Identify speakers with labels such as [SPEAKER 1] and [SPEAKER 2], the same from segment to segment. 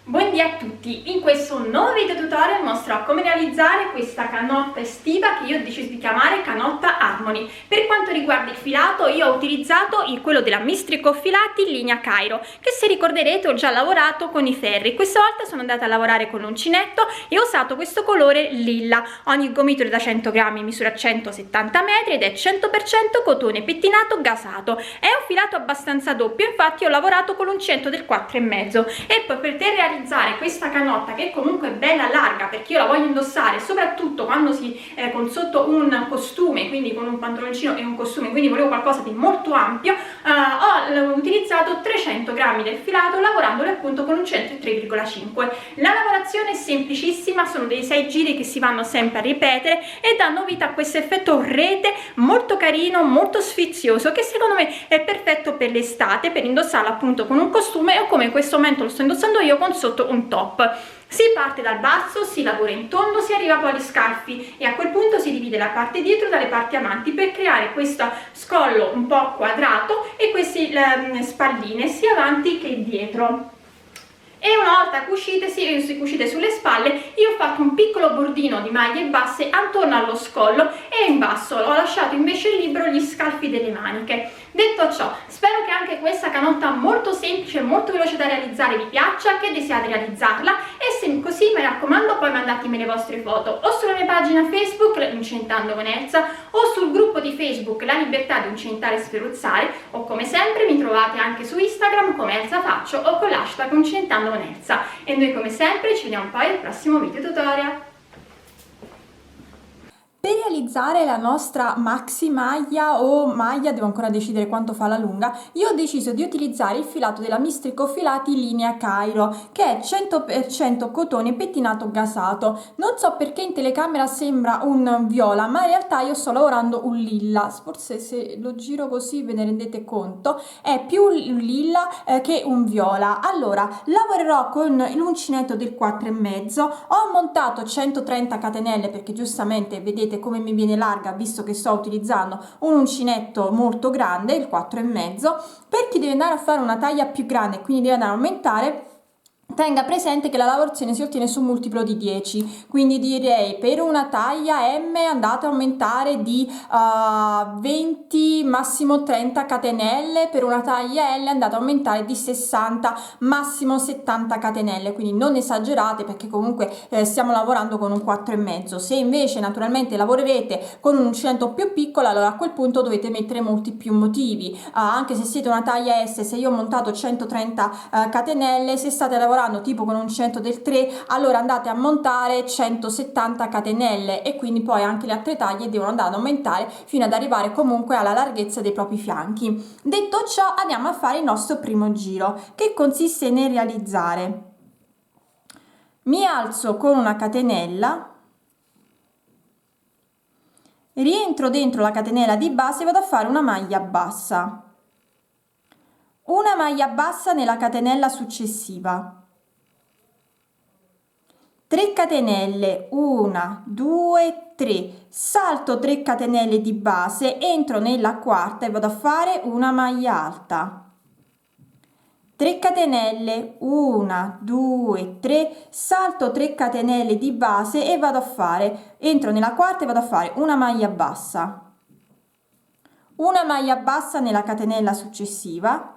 [SPEAKER 1] Buondì a tutti! In questo nuovo video tutorial mostrerò come realizzare questa canotta estiva che io ho deciso di chiamare canotta Harmony. Per quanto riguarda il filato, io ho utilizzato quello della Mistrico Filati in linea Cairo, che se ricorderete ho già lavorato con i ferri. Questa volta sono andata a lavorare con l'uncinetto e ho usato questo colore lilla. Ogni gomitolo da 100 grammi misura 170 metri ed è 100% cotone pettinato gasato. È un filato abbastanza doppio, infatti ho lavorato con l'uncinetto del 4,5 e poi per realizzare questa canotta, che comunque è bella larga perché io la voglio indossare soprattutto quando si con sotto un costume, quindi con un pantaloncino e un costume, quindi volevo qualcosa di molto ampio, ho utilizzato 300 grammi del filato lavorandolo appunto con un 103,5. La lavorazione è semplicissima, sono dei 6 giri che si vanno sempre a ripetere e danno vita a questo effetto rete molto carino, molto sfizioso, che secondo me è perfetto per l'estate, per indossarlo appunto con un costume o come in questo momento lo sto indossando io con sotto un top. Si parte dal basso, si lavora in tondo, si arriva poi agli scalfi e a quel punto si divide la parte dietro dalle parti avanti per creare questo scollo un po' quadrato e queste spalline sia avanti che dietro. E una volta cucite, si cucite sulle spalle, io ho fatto un piccolo bordino di maglie basse attorno allo scollo e in basso ho lasciato invece libero gli scalfi delle maniche. Detto ciò, spero che anche questa canotta molto semplice e molto veloce da realizzare vi piaccia, che desiate realizzarla e se così mi raccomando poi mandatemi le vostre foto o sulla mia pagina Facebook Incentando con Elsa o sul gruppo di Facebook La Libertà di Incentare e Sferruzzare o come sempre mi trovate anche su Instagram come Elsa Faccio o con l'hashtag Incentando con Elsa. E noi come sempre ci vediamo poi al prossimo video tutorial.
[SPEAKER 2] Per realizzare la nostra maxi maglia o maglia, devo ancora decidere quanto fa la lunga, io ho deciso di utilizzare il filato della Mistrico Filati linea Cairo, che è 100% cotone pettinato gasato. Non so perché in telecamera sembra un viola, ma in realtà io sto lavorando un lilla. Forse se lo giro così ve ne rendete conto, è più un lilla che un viola. Allora, lavorerò con l'uncinetto del 4,5, ho montato 130 catenelle perché giustamente vedete come mi viene larga, visto che sto utilizzando un uncinetto molto grande, il 4,5. Per chi deve andare a fare una taglia più grande, quindi deve andare a aumentare, tenga presente che la lavorazione si ottiene su un multiplo di 10, quindi direi per una taglia M andate a aumentare di 20 massimo 30 catenelle, per una taglia L andate a aumentare di 60 massimo 70 catenelle, quindi non esagerate perché comunque stiamo lavorando con un 4,5. Se invece naturalmente lavorerete con un uncinetto più piccolo, allora a quel punto dovete mettere molti più motivi, anche se siete una taglia S. Se io ho montato 130 catenelle, se state lavorando tipo con un uncinetto del 3, allora andate a montare 170 catenelle e quindi poi anche le altre taglie devono andare ad aumentare fino ad arrivare comunque alla larghezza dei propri fianchi. Detto ciò, andiamo a fare il nostro primo giro, che consiste nel realizzare: mi alzo con una catenella, rientro dentro la catenella di base e vado a fare una maglia bassa, una maglia bassa nella catenella successiva, 3 catenelle, 1 2 3, salto 3 catenelle di base, entro nella quarta e vado a fare una maglia alta, 3 catenelle, 1 2 3, salto 3 catenelle di base e vado a fare, entro nella quarta e vado a fare una maglia bassa, una maglia bassa nella catenella successiva,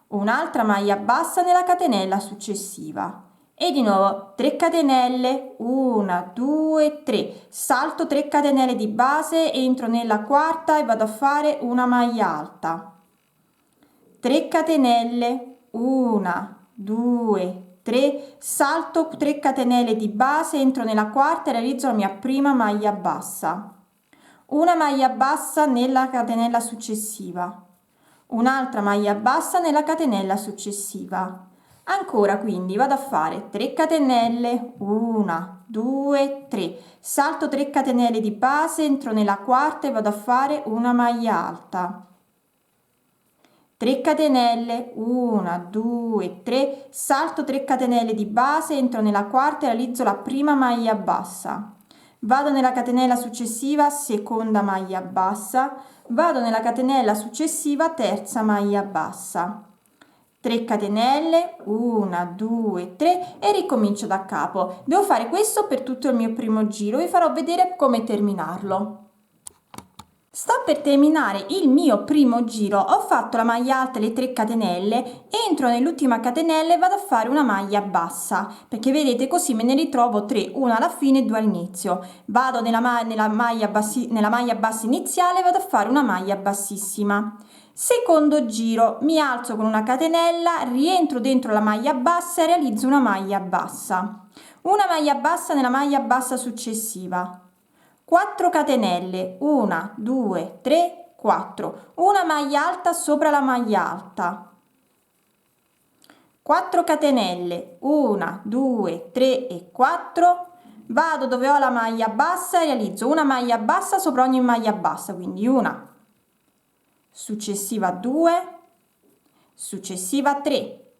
[SPEAKER 2] un'altra maglia bassa nella catenella successiva e di nuovo 3 catenelle, 1 2 3, salto 3 catenelle di base, entro nella quarta e vado a fare una maglia alta, 3 catenelle, 1 2 3, salto 3 catenelle di base, entro nella quarta e realizzo la mia prima maglia bassa, una maglia bassa nella catenella successiva, un'altra maglia bassa nella catenella successiva, ancora, quindi vado a fare 3 catenelle, 1 2 3, salto 3 catenelle di base, entro nella quarta e vado a fare una maglia alta, 3 catenelle, 1 2 3, salto 3 catenelle di base, entro nella quarta e realizzo la prima maglia bassa, vado nella catenella successiva, seconda maglia bassa, vado nella catenella successiva, terza maglia bassa, 3 catenelle, 1, 2, 3 e ricomincio da capo. Devo fare questo per tutto il mio primo giro, vi farò vedere come terminarlo. Sto per terminare il mio primo giro, ho fatto la maglia alta e le 3 catenelle, entro nell'ultima catenella e vado a fare una maglia bassa, perché vedete così me ne ritrovo 3, una alla fine e 2 all'inizio. Vado nella maglia bassa iniziale e vado a fare una maglia bassissima. Secondo giro, mi alzo con una catenella, rientro dentro la maglia bassa e realizzo una maglia bassa. Una maglia bassa nella maglia bassa successiva. 4 catenelle, 1, 2, 3, 4, una maglia alta sopra la maglia alta, 4 catenelle, 1, 2, 3 e 4, vado dove ho la maglia bassa e realizzo una maglia bassa sopra ogni maglia bassa, quindi una, successiva 2, successiva 3,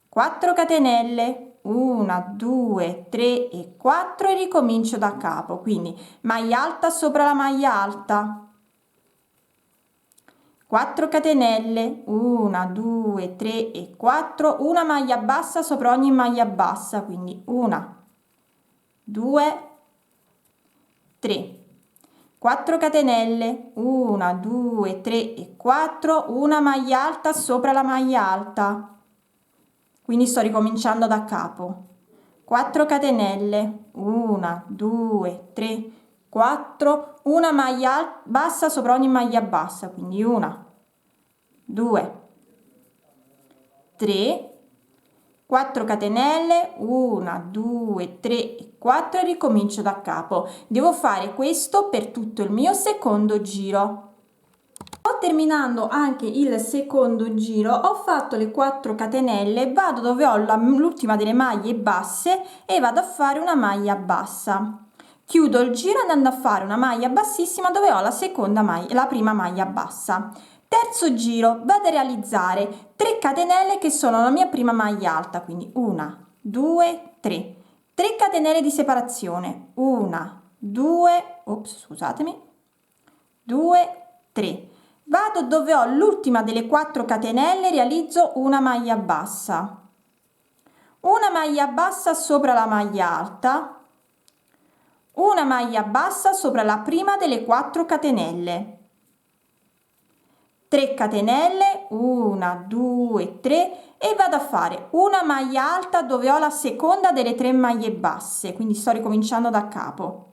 [SPEAKER 2] 4 catenelle, 1, 2, 3 e 4 e ricomincio da capo, quindi maglia alta sopra la maglia alta, 4 catenelle, 1, 2, 3 e 4, una maglia bassa sopra ogni maglia bassa, quindi 1, 2, 3, 4 catenelle, 1, 2, 3 e 4, una maglia alta sopra la maglia alta. Quindi sto ricominciando da capo. 4 catenelle, 1, 2, 3, 4, una maglia bassa sopra ogni maglia bassa, quindi 1, 2, 3, 4 catenelle, 1, 2, 3 e 4 e ricomincio da capo. Devo fare questo per tutto il mio secondo giro. Sto terminando anche il secondo giro, ho fatto le 4 catenelle, vado dove ho l'ultima delle maglie basse e vado a fare una maglia bassa. Chiudo il giro andando a fare una maglia bassissima dove ho la prima maglia bassa. Terzo giro, vado a realizzare 3 catenelle che sono la mia prima maglia alta, quindi 1, 2, 3. 3 catenelle di separazione, 1, 2, scusatemi, 2, 3. Vado dove ho l'ultima delle 4 catenelle, realizzo una maglia bassa, una maglia bassa sopra la maglia alta, una maglia bassa sopra la prima delle 4 catenelle, 3 catenelle, 1, 2, 3 e vado a fare una maglia alta dove ho la seconda delle 3 maglie basse, quindi sto ricominciando da capo,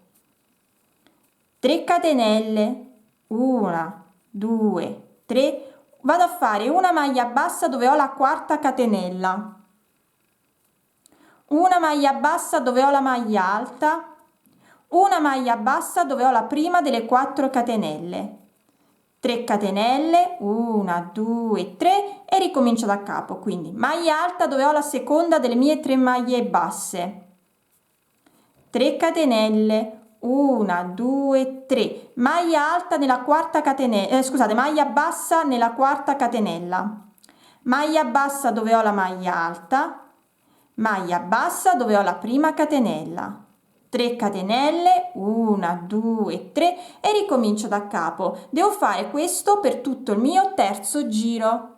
[SPEAKER 2] 3 catenelle, 1, 2, 3, vado a fare una maglia bassa dove ho la quarta catenella, una maglia bassa dove ho la maglia alta, una maglia bassa dove ho la prima delle 4 catenelle, 3 catenelle, 1, 2, 3 e ricomincio da capo, quindi maglia alta dove ho la seconda delle mie 3 maglie basse, 3 catenelle, 1, 2, 3, maglia alta nella quarta catenella, scusate, maglia bassa nella quarta catenella, maglia bassa dove ho la maglia alta, maglia bassa dove ho la prima catenella, 3 catenelle, 1, 2, 3 e ricomincio da capo. Devo fare questo per tutto il mio terzo giro.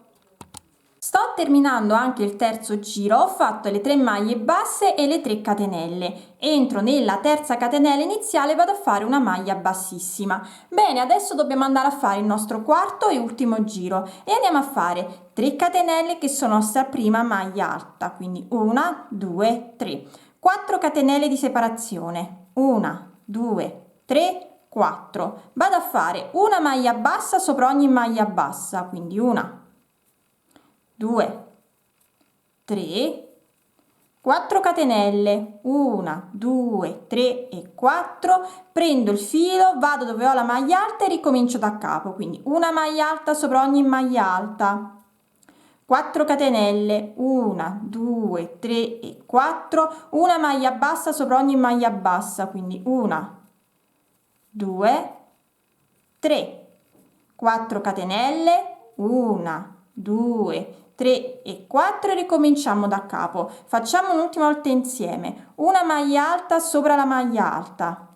[SPEAKER 2] Sto terminando anche il terzo giro, ho fatto le 3 maglie basse e le 3 catenelle. Entro nella terza catenella iniziale e vado a fare una maglia bassissima. Bene, adesso dobbiamo andare a fare il nostro quarto e ultimo giro e andiamo a fare 3 catenelle che sono nostra prima maglia alta, quindi 1, 2, 3. 4 catenelle di separazione, 1, 2, 3, 4. Vado a fare una maglia bassa sopra ogni maglia bassa, quindi 1, 2, 3, 4 catenelle, 1, 2, 3 e 4, prendo il filo, vado dove ho la maglia alta e ricomincio da capo, quindi una maglia alta sopra ogni maglia alta, 4 catenelle, 1, 2, 3 e 4, una maglia bassa sopra ogni maglia bassa, quindi 1, 2, 3, 4 catenelle, 1, 2, 3 e 4 e ricominciamo da capo. Facciamo un'ultima volta insieme, una maglia alta sopra la maglia alta,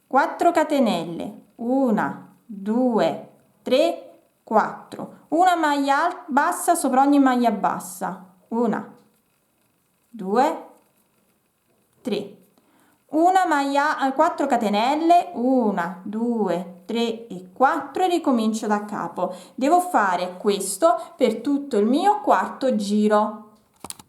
[SPEAKER 2] 4 catenelle, 1, 2, 3, 4, una maglia bassa sopra ogni maglia bassa, 1, 2, 3, una maglia 4 catenelle, 1, 2, 3 e 4 e ricomincio da capo. Devo fare questo per tutto il mio quarto giro.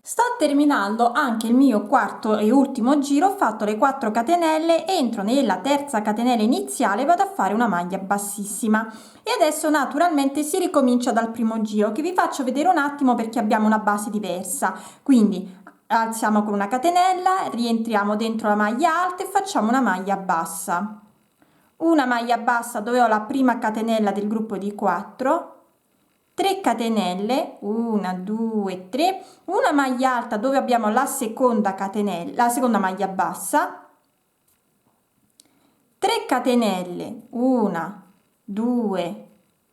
[SPEAKER 2] Sto terminando anche il mio quarto e ultimo giro, ho fatto le 4 catenelle, entro nella terza catenella iniziale e vado a fare una maglia bassissima. E adesso naturalmente si ricomincia dal primo giro, che vi faccio vedere un attimo perché abbiamo una base diversa. Quindi alziamo con una catenella, rientriamo dentro la maglia alta e facciamo una maglia bassa. Una maglia bassa dove ho la prima catenella del gruppo di 4, 3 catenelle, 1, 2, 3, una maglia alta dove abbiamo la seconda catenella, la seconda maglia bassa, 3 catenelle, 1, 2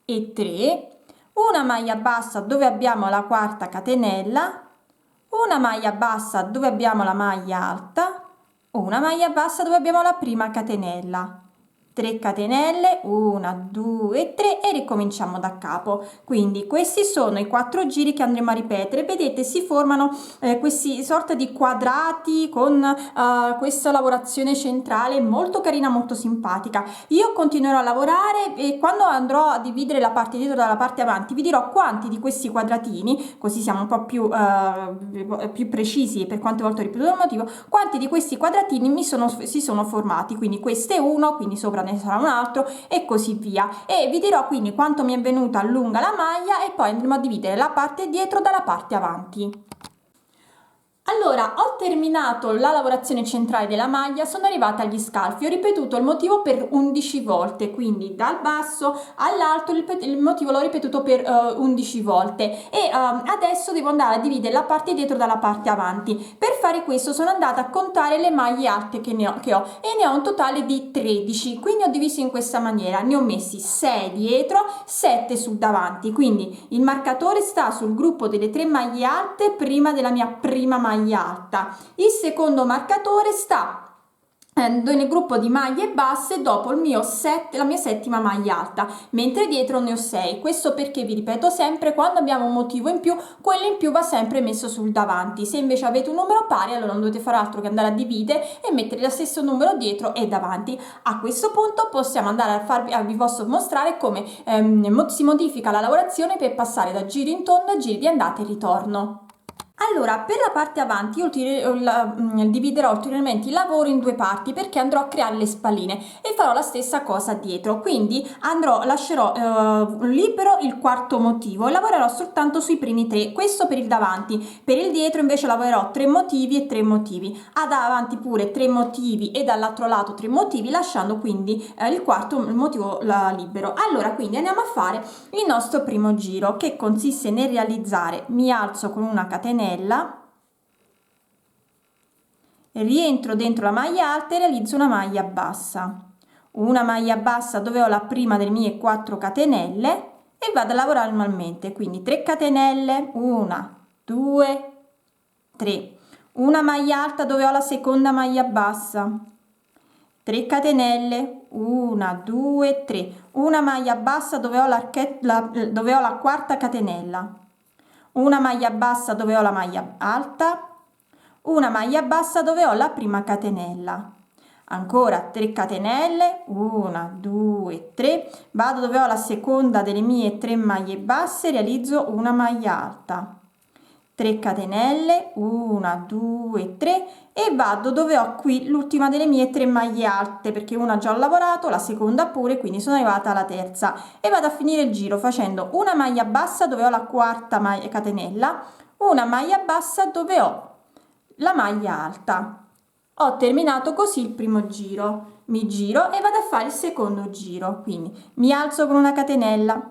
[SPEAKER 2] e 3, una maglia bassa dove abbiamo la quarta catenella, una maglia bassa dove abbiamo la maglia alta, una maglia bassa dove abbiamo la prima catenella. 3 catenelle, 1, 2, 3 e ricominciamo da capo. Quindi questi sono i 4 giri che andremo a ripetere. Vedete, si formano questi sorta di quadrati con questa lavorazione centrale molto carina, molto simpatica. Io continuerò a lavorare e quando andrò a dividere la parte dietro dalla parte avanti vi dirò quanti di questi quadratini, così siamo un po' più precisi per quante volte ho ripetuto il motivo, quanti di questi quadratini si sono formati. Quindi questo è uno, quindi sopra ne sarà un altro e così via, e vi dirò quindi quanto mi è venuta lunga la maglia e poi andremo a dividere la parte dietro dalla parte avanti. Allora, ho terminato la lavorazione centrale della maglia, sono arrivata agli scalfi, ho ripetuto il motivo per 11 volte, quindi dal basso all'alto il motivo l'ho ripetuto per 11 volte e adesso devo andare a dividere la parte dietro dalla parte avanti. Per fare questo sono andata a contare le maglie alte che ho e ne ho un totale di 13, quindi ho diviso in questa maniera, ne ho messi 6 dietro, 7 sul davanti, quindi il marcatore sta sul gruppo delle 3 maglie alte prima della mia prima maglia alta, il secondo marcatore sta nel gruppo di maglie basse dopo la mia settima maglia alta, mentre dietro ne ho 6. Questo perché vi ripeto sempre, quando abbiamo un motivo in più, quello in più va sempre messo sul davanti. Se invece avete un numero pari, allora non dovete fare altro che andare a dividere e mettere lo stesso numero dietro e davanti. A questo punto possiamo andare vi posso mostrare come si modifica la lavorazione per passare da giro in tondo a giri di andata e ritorno. Allora, per la parte avanti io dividerò ulteriormente il lavoro in 2 parti perché andrò a creare le spalline e farò la stessa cosa dietro, quindi lascerò libero il quarto motivo e lavorerò soltanto sui primi 3, questo per il davanti. Per il dietro invece lavorerò 3 motivi e 3 motivi, davanti pure 3 motivi e dall'altro lato 3 motivi, lasciando quindi il quarto motivo libero. Allora, quindi andiamo a fare il nostro primo giro, che consiste nel realizzare: mi alzo con una catenella, rientro dentro la maglia alta e realizzo una maglia bassa, una maglia bassa dove ho la prima delle mie 4 catenelle e vado a lavorare normalmente, quindi 3 catenelle, 1, 2, 3, una maglia alta dove ho la seconda maglia bassa, 3 catenelle, 1, 2, 3, una maglia bassa dove ho la quarta catenella, una maglia bassa dove ho la maglia alta, una maglia bassa dove ho la prima catenella, ancora 3 catenelle, 1, 2, 3, vado dove ho la seconda delle mie 3 maglie basse, realizzo una maglia alta, 3 catenelle, 1, 2, 3 e vado dove ho qui l'ultima delle mie 3 maglie alte, perché una già ho lavorato, la seconda pure, quindi sono arrivata alla terza e vado a finire il giro facendo una maglia bassa dove ho la quarta catenella, una maglia bassa dove ho la maglia alta. Ho terminato così il primo giro, mi giro e vado a fare il secondo giro, quindi mi alzo con una catenella,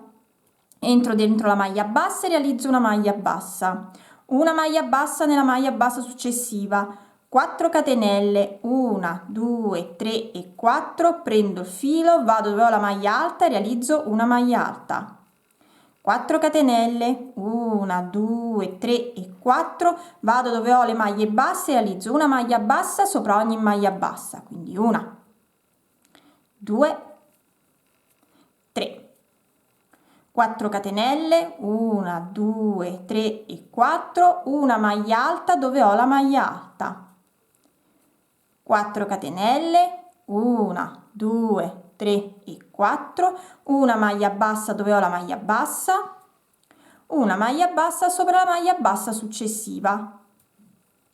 [SPEAKER 2] entro dentro la maglia bassa e realizzo una maglia bassa, una maglia bassa nella maglia bassa successiva, 4 catenelle, 1, 2, 3 e 4, prendo il filo, vado dove ho la maglia alta e realizzo una maglia alta, 4 catenelle, 1, 2, 3 e 4, vado dove ho le maglie basse e realizzo una maglia bassa sopra ogni maglia bassa, quindi 1, 2, 3, 4 catenelle, 1, 2, 3 e 4, una maglia alta dove ho la maglia alta, 4 catenelle, 1, 2, 3 e 4, una maglia bassa dove ho la maglia bassa, una maglia bassa sopra la maglia bassa successiva.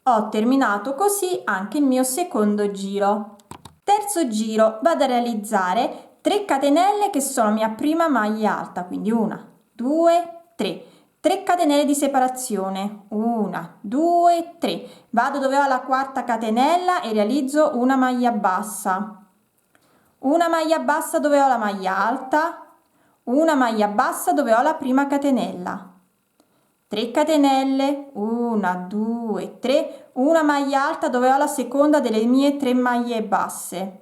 [SPEAKER 2] Ho terminato così anche il mio secondo giro. Terzo giro vado a realizzare 3 catenelle che sono la mia prima maglia alta, quindi 1, 2, 3. 3 catenelle di separazione, 1, 2, 3. Vado dove ho la quarta catenella e realizzo una maglia bassa. Una maglia bassa dove ho la maglia alta, una maglia bassa dove ho la prima catenella. 3 catenelle, 1, 2, 3, una maglia alta dove ho la seconda delle mie 3 maglie basse.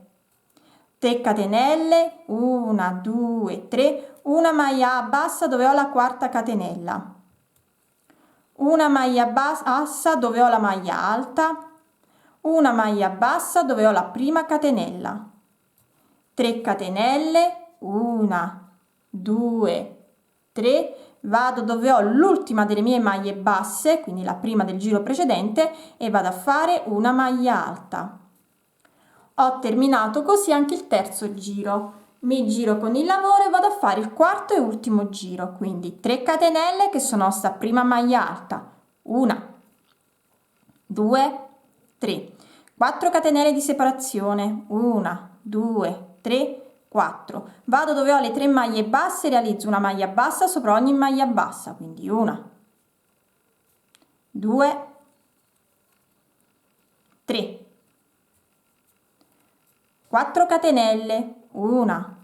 [SPEAKER 2] 3 catenelle, 1, 2, 3, una maglia bassa dove ho la quarta catenella. Una maglia bassa dove ho la maglia alta, una maglia bassa dove ho la prima catenella. 3 catenelle, 1, 2, 3, vado dove ho l'ultima delle mie maglie basse, quindi la prima del giro precedente, e vado a fare una maglia alta. Ho terminato così anche il terzo giro. Mi giro con il lavoro e vado a fare il quarto e ultimo giro, quindi 3 catenelle che sono sta prima maglia alta, 1, 2, 3, 4 catenelle di separazione, 1, 2, 3, 4. Vado dove ho le 3 maglie basse e realizzo una maglia bassa sopra ogni maglia bassa, quindi 1, 2, 3, 4 catenelle, 1,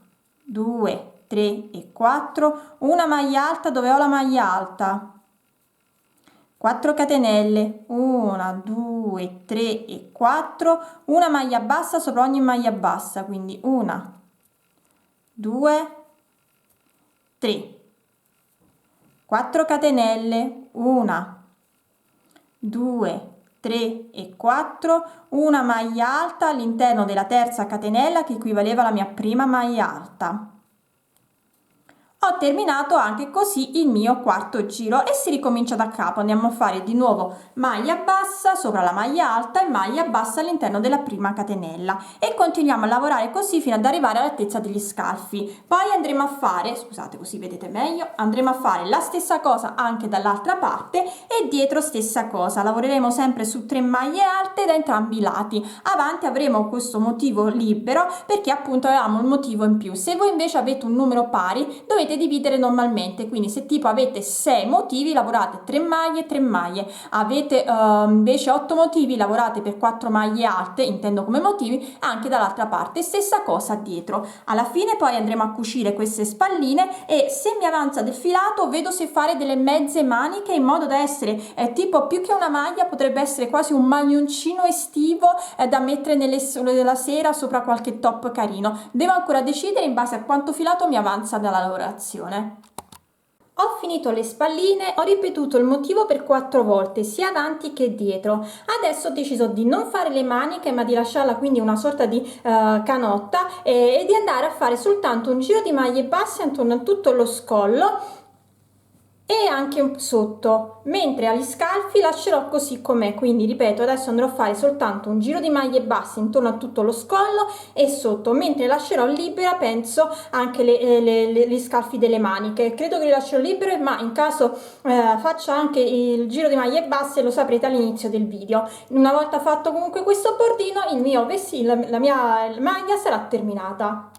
[SPEAKER 2] 2, 3 e 4, una maglia alta dove ho la maglia alta, 4 catenelle, 1, 2, 3 e 4, una maglia bassa sopra ogni maglia bassa, quindi 1, 2, 3, 4 catenelle, 1, 2, 3 e 4, una maglia alta all'interno della terza catenella che equivaleva alla mia prima maglia alta. Ho terminato anche così il mio quarto giro e si ricomincia da capo. Andiamo a fare di nuovo maglia bassa sopra la maglia alta e maglia bassa all'interno della prima catenella e continuiamo a lavorare così fino ad arrivare all'altezza degli scalfi. Poi andremo a fare, scusate così vedete meglio, andremo a fare la stessa cosa anche dall'altra parte e dietro stessa cosa. Lavoreremo sempre su 3 maglie alte da entrambi i lati. Avanti avremo questo motivo libero perché appunto avevamo un motivo in più. Se voi invece avete un numero pari dovete dividere normalmente, quindi se tipo avete 6 motivi lavorate 3 maglie e 3 maglie, avete invece 8 motivi lavorate per 4 maglie alte, intendo come motivi, anche dall'altra parte, stessa cosa dietro. Alla fine poi andremo a cucire queste spalline e se mi avanza del filato vedo se fare delle mezze maniche in modo da essere tipo più che una maglia potrebbe essere quasi un maglioncino estivo da mettere nelle sole della sera sopra qualche top carino. Devo ancora decidere in base a quanto filato mi avanza dalla lavorazione. Ho finito le spalline, ho ripetuto il motivo per 4 volte, sia avanti che dietro. Adesso ho deciso di non fare le maniche, ma di lasciarla quindi una sorta di canotta e di andare a fare soltanto un giro di maglie basse intorno a tutto lo scollo e anche sotto, mentre agli scalfi lascerò così com'è. Quindi ripeto, adesso andrò a fare soltanto un giro di maglie basse intorno a tutto lo scollo e sotto, mentre lascerò libera penso anche gli scalfi delle maniche. Credo che li lascerò libere, ma in caso faccia anche il giro di maglie basse lo saprete all'inizio del video. Una volta fatto comunque questo bordino, il mio vestito, la mia maglia sarà terminata.